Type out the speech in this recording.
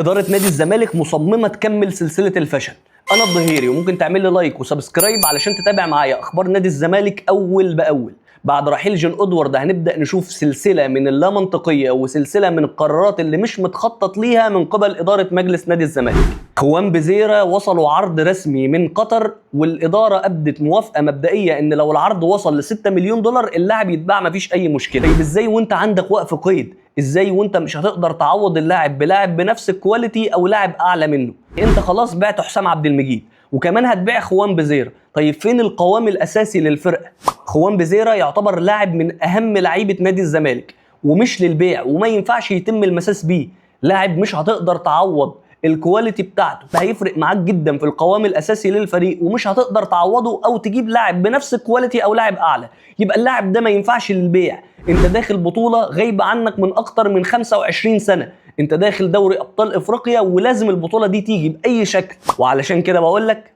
إدارة نادي الزمالك مصممة تكمل سلسلة الفشل. أنا الظهيري، وممكن تعمل لي لايك وسبسكرايب علشان تتابع معايا أخبار نادي الزمالك أول بأول. بعد رحيل جون إدوارد هنبدأ نشوف سلسلة من اللامنطقية وسلسلة من القرارات اللي مش متخطط ليها من قبل إدارة مجلس نادي الزمالك. خوان بزيرة وصلوا عرض رسمي من قطر، والإدارة أبدت موافقة مبدئية إن لو العرض وصل ل 6 مليون دولار اللاعب يتباع مفيش أي مشكلة. طيب إزاي وأنت عندك وقف قيد؟ ازاي وانت مش هتقدر تعوض اللاعب بلاعب بنفس الكواليتي او لاعب اعلى منه؟ انت خلاص بعت حسام عبد المجيد وكمان هتبيع خوان بزيرة. طيب فين القوام الاساسي للفرقه؟ خوان بزيرة يعتبر لاعب من اهم لعيبه نادي الزمالك ومش للبيع وما ينفعش يتم المساس بيه. لاعب مش هتقدر تعوض الكواليتي بتاعته، ده هيفرق معاك جدا في القوام الاساسي للفريق ومش هتقدر تعوضه او تجيب لاعب بنفس الكواليتي او لاعب اعلى. يبقى اللاعب ده ما ينفعش للبيع. انت داخل بطولة غايبة عنك من اكتر من 25 سنة، انت داخل دوري ابطال افريقيا ولازم البطولة دي تيجي باي شكل. وعلشان كده بقول لك